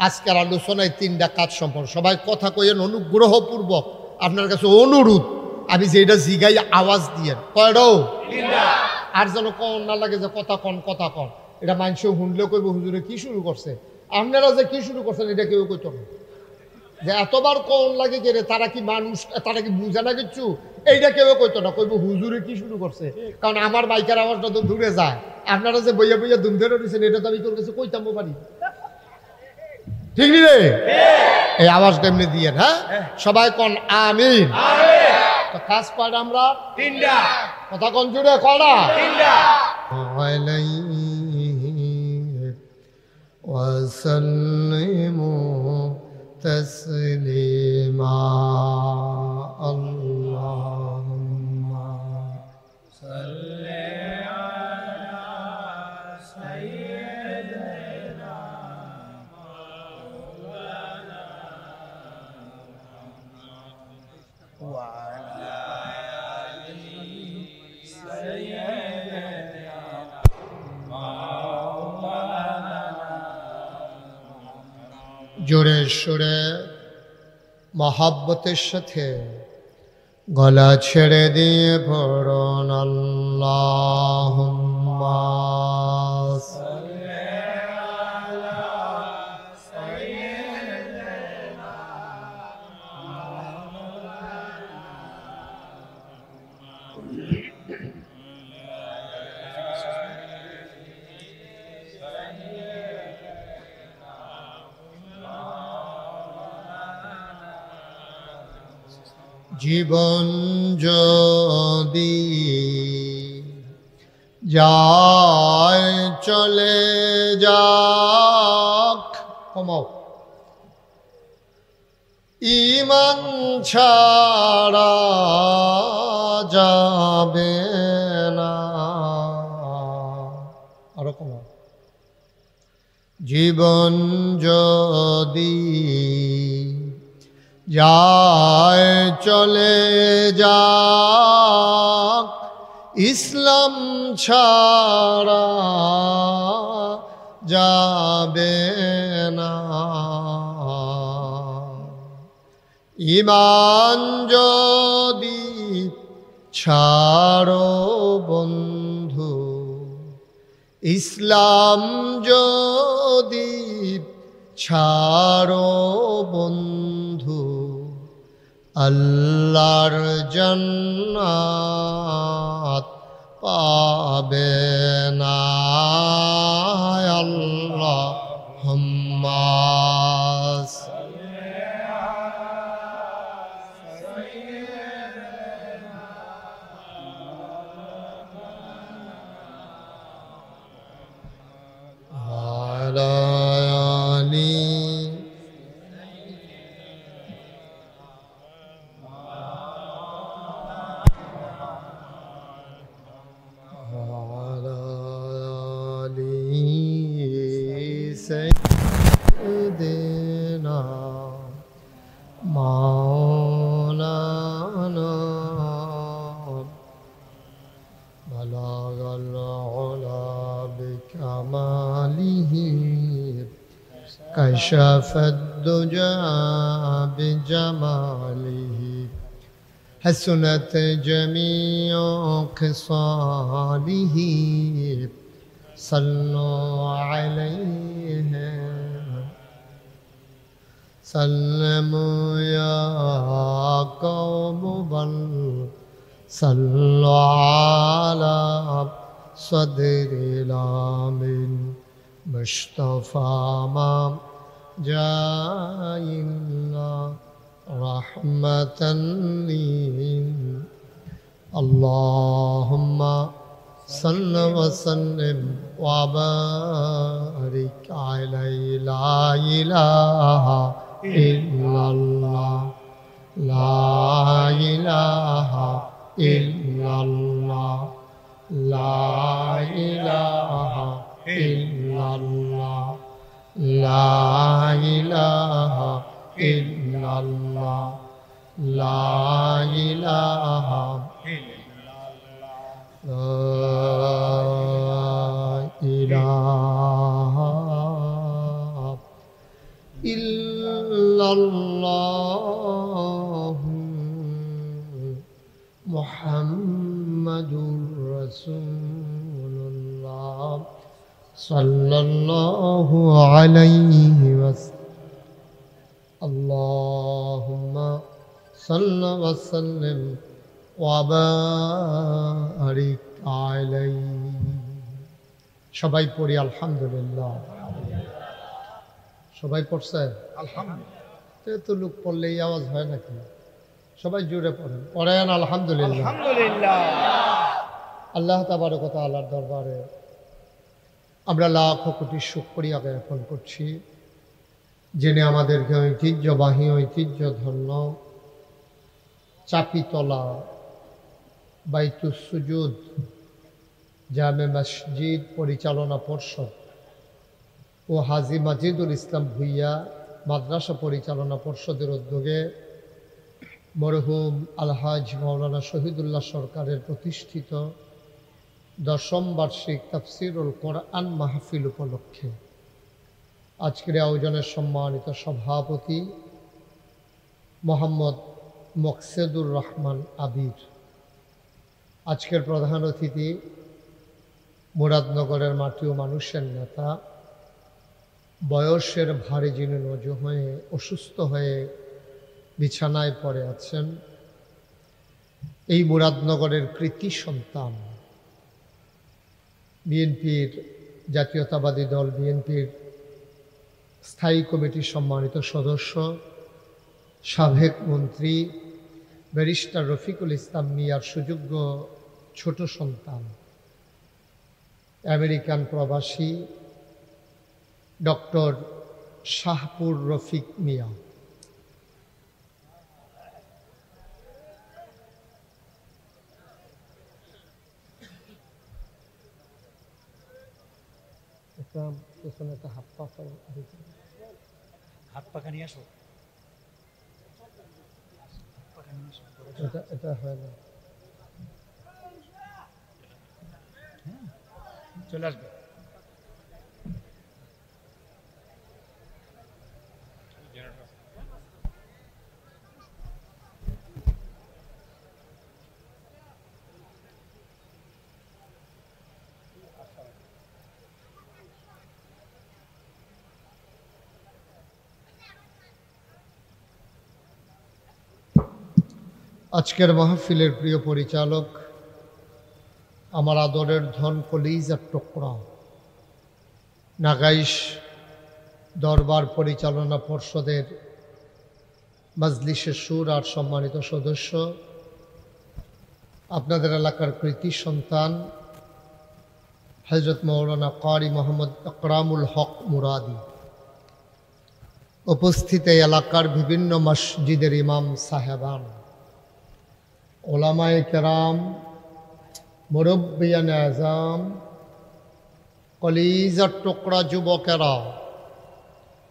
আজকের আলোচনায় তিনটা কাজ সম্পর্কে সবাই কথা কইয়েন অনুগ্রহপূর্বক, আপনার কাছে অনুরোধ, আমি যেটা জিগাই আওয়াজ দিয়ে কয়টাও আর যেন কন না লাগে যে কথা কন কথা কন। এটা মানুষ শুনলেও কইব হুজুরে কি শুরু করছে, আপনারা যে কি শুরু করছেন এটা কেউ কইত না। যে এতবার কন লাগে কে রে, তারা কি মানুষ, তারা কি বুঝে না কিচ্ছু, এইটা কেউ কইতো না, কইব হুজুরে কি শুরু করছে। কারণ আমার মাইকের আওয়াজটা তো দূরে যায়, আপনারা যে বইয়া বইয়া দুম ধরে রয়েছেন এটা তো আমি তোর কাছে কইতাম পারি, ঠিক নি রে? এই আওয়াজটা এমনি দিয়ে হ্যাঁ সবাই কন আমিন। তো কাজ কয়টা আমরা? তিনটা। কথা কন জুড়ে কয়টা? তিনটা। ওয়াসাল্লিমু তাসলিমা আল্লাহুম্মা সাল্লি আলা সাইয়্যিদিনা মাওলানা ওয়া আলা আলিহি সাইয়্যিদিনা মাওলানা। জোরে সোরে মহাব্বতের সাথে গলা ছেড়ে দিয়ে পড়ুন আল্লাহুম্মা সাল্লি আলা সাইয়্যিদিনা মাওলানা। জীবন যদি যায় চলে যাক, কমাও, ঈমান ছাড়া যাবে না, আরো কমাও। জীবন যদি যায় চলে যাক, ইসলাম ছাড়া যাবে না। ঈমান যদি ছাড়ো বন্ধু, ইসলাম যদি ছাড়ো বন্ধু, আল্লাহর জান্নাত পাবে না। আল্লাহুম্মা আলা আলি سيدنا مولانا بلغ العلا بكماله كشف الدجى بجماله حسنت جميع خصاله صلوا عليه سلموا يا قوم بل صلوا على صدر الامين مصطفى ما جاء رحمة لي اللهم صل وسلم وبارك عليه لا إله إلا الله لا إله إلا الله لا إله إلا الله لا إله إلا الله لا إله إلا الله لا إله إلا الله محمد رسول الله صلى الله عليه وسلم اللهم صل وسلم وبارك عليه সবাই পড়ি আলহামদুলিল্লাহ সবাই পড়ছে আলহামদুলিল্লাহ এত লোক পড়লে এই আওয়াজ হয় নাকি সবাই জোরে পড়েন পড়েন আলহামদুলিল্লাহ আলহামদুলিল্লাহ আল্লাহ তাবারক ওয়া তাআলার দরবারে আমরা লাখ কোটি শুকরিয়া জ্ঞাপন করছি যিনি আমাদেরকে ঐতিহ্যবাহী ঐতিহ্যধন্য চাপিতলা বাইতুস সুজুদ জামে মসজিদ পরিচালনা পর্ষদ ও হাজী মাজিদুল ইসলাম ভুইয়া মাদ্রাসা পরিচালনা পর্ষদের উদ্যোগে মরহুম আলহাজ মাওলানা শহীদুল্লাহ সরকারের প্রতিষ্ঠিত 10ম বার্ষিক তাফসিরুল কোরআন মাহফিল উপলক্ষে আজকের আয়োজনের সম্মানিত সভাপতি মোহাম্মদ মকসেদুর রহমান আবির, আজকের প্রধান অতিথি মুরাদনগরের মাটি ও মানুষের নেতা, বয়সের ভারে যিনি নজ হয়ে অসুস্থ হয়ে বিছানায় পড়ে আছেন, এই মুরাদনগরের কৃতি সন্তান, বিএনপির জাতীয়তাবাদী দল বিএনপির স্থায়ী কমিটির সম্মানিত সদস্য, সাবেক মন্ত্রী, ব্যারিস্টার রফিকুল ইসলাম মিয়ার সুযোগ্য ছোট সন্তান, আমেরিকান প্রবাসী ডক্টর শাহপুর রফিক মিয়া। পেছনে একটা হাত পাখা নিয়ে আসো। এটা হয় না, চলে আসবে। আজকের মাহফিলের প্রিয় পরিচালক, আমার আদরের ধন কলিজার টুকরা, নাগাইশ দরবার পরিচালনা পর্ষদের মজলিসের সুর আর সম্মানিত সদস্য, আপনাদের এলাকার কৃতি সন্তান হযরত মৌলানা কারি মোহাম্মদ আকরামুল হক মুরাদি, উপস্থিত এই এলাকার বিভিন্ন মসজিদের ইমাম সাহেবান, ওলামায়ে কেরাম, মুরব্বিয়ান আযম, কলিজার টুকরা যুবকেরা,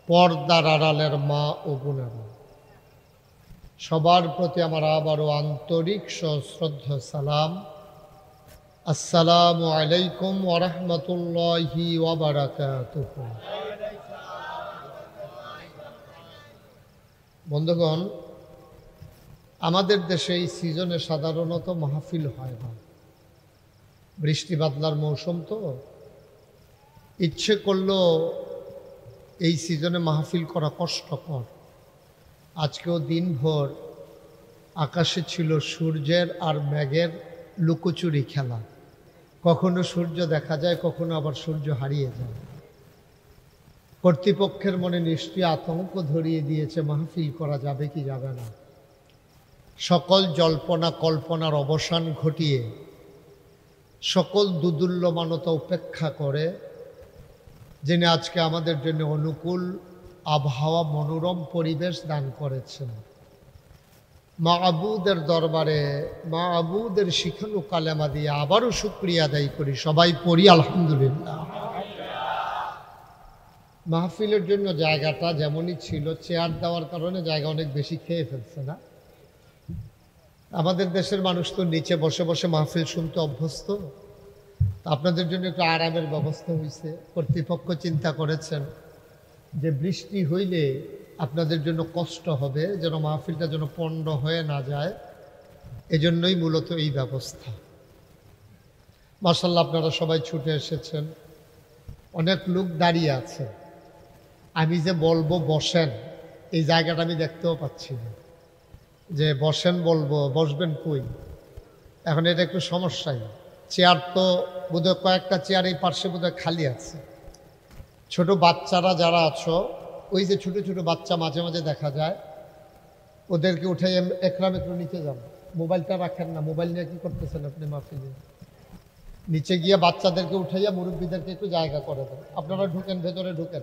পর্দার আড়ালের মা ও বোনেরা, সবার প্রতি আমার আবারও আন্তরিক সশ্রদ্ধ সালাম। আসসালামু আলাইকুম ওয়া রাহমাতুল্লাহি ওয়া বারাকাতুহু। বন্ধুগণ, আমাদের দেশে এই সিজনে সাধারণত মাহফিল হয় না, বৃষ্টি বাদলার মৌসুম তো ইচ্ছে করলেও এই সিজনে মাহফিল করা কষ্টকর। আজকেও দিনভর আকাশে ছিল সূর্যের আর মেঘের লুকোচুরি খেলা, কখনো সূর্য দেখা যায়, কখনো আবার সূর্য হারিয়ে যায়। কর্তৃপক্ষের মনে নিশ্চয়ই আতঙ্ক ধরিয়ে দিয়েছে মাহফিল করা যাবে কি যাবে না। সকল জল্পনা কল্পনার অবসান ঘটিয়ে, সকল দুদুল্যমানতা উপেক্ষা করে যিনি আজকে আমাদের জন্য অনুকূল আবহাওয়া, মনোরম পরিবেশ দান করেছেন, মা'বুদের দরবারে মা'বুদের শিখানো কালেমা দিয়ে আবারও শুকরিয়া আদায় করি। সবাই পড়ি আলহামদুলিল্লাহ। মাহফিলের জন্য জায়গাটা যেমনই ছিল, চেয়ার দেওয়ার কারণে জায়গা অনেক বেশি খেয়ে ফেলছে না। আমাদের দেশের মানুষ তো নিচে বসে বসে মাহফিল শুনতে অভ্যস্ত, আপনাদের জন্য একটু আরামের ব্যবস্থা হয়েছে। কর্তৃপক্ষ চিন্তা করেছেন যে বৃষ্টি হইলে আপনাদের জন্য কষ্ট হবে, যেন মাহফিলটা যেন পণ্ড হয়ে না যায়, এজন্যই মূলত এই ব্যবস্থা। মাশাআল্লাহ, আপনারা সবাই ছুটে এসেছেন, অনেক লোক দাঁড়িয়ে আছে। আমি যে বলবো বসেন, এই জায়গাটা আমি দেখতেও পাচ্ছি না, যে বসেন বলবো, বসবেন কই? এখন এটা একটু সমস্যাই। চেয়ার তো বোধহয় কয়েকটা চেয়ার এই পার্শ্বে বোধহয় খালি আছে। ছোট বাচ্চারা যারা আছো, ওই যে ছোট ছোট বাচ্চা মাঝে মাঝে দেখা যায়, ওদেরকে উঠে একরাম একটু নিচে যান। মোবাইলটা রাখেন না, মোবাইল নিয়ে কি করতেছেন আপনি মাহফিলে? নিচে গিয়ে বাচ্চাদেরকে উঠাইয়া মুরব্বীদেরকে একটু জায়গা করে দেন। আপনারা ঢুকেন, ভেতরে ঢুকেন,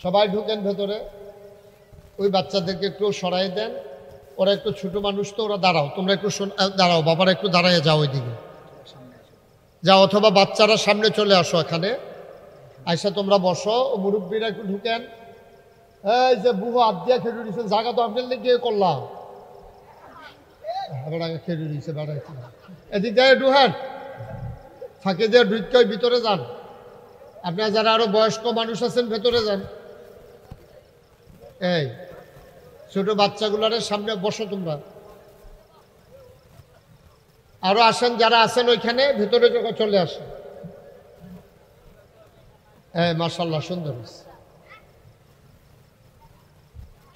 সবাই ঢুকেন ভেতরে। ওই বাচ্চাদেরকে একটু সরাই দেন, ওরা একটু ছোট মানুষ তো, ওরা দাঁড়াও, তোমরা একটু দাঁড়াও, বাবারা একটু দাঁড়াইয়া যাও ওইদিকে যাও, অথবা বাচ্চারা সামনে চলে আসো, এখানে আইসা তোমরা বসো। মুরব্বীরা একটু ঢুকেন। এই যে বুহো আদিয়া খেলু দিচ্ছেন, জায়গা তো আপনার গিয়ে করলাম, খেলু দিচ্ছে বেড়াইছে, এদিক দিয়ে ঢুকেন, ফাঁকে দিয়ে ঢুকে ভিতরে যান। আপনারা যারা আরো বয়স্ক মানুষ আছেন ভেতরে যান। এই ছোট বাচ্চাগুলার সামনে বসো তোমরা। আরো আসেন, যারা আছেন ওইখানে ভেতরে চলে আসেন। মাশাআল্লাহ, সুন্দর।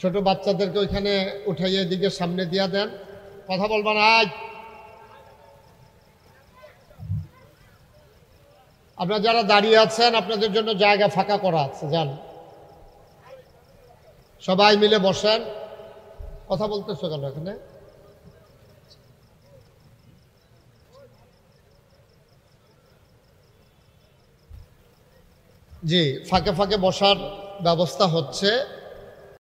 ছোট বাচ্চাদেরকে ওইখানে উঠাইয়ে দিকে সামনে দিয়া দেন, কথা বলবা না। আজ আপনারা যারা দাঁড়িয়ে আছেন, আপনাদের জন্য জায়গা ফাঁকা করা আছে, যান সবাই মিলে বসেন। কথা বলতেছো কেন এখানে? জি, ফাঁকে ফাঁকে বসার ব্যবস্থা হচ্ছে।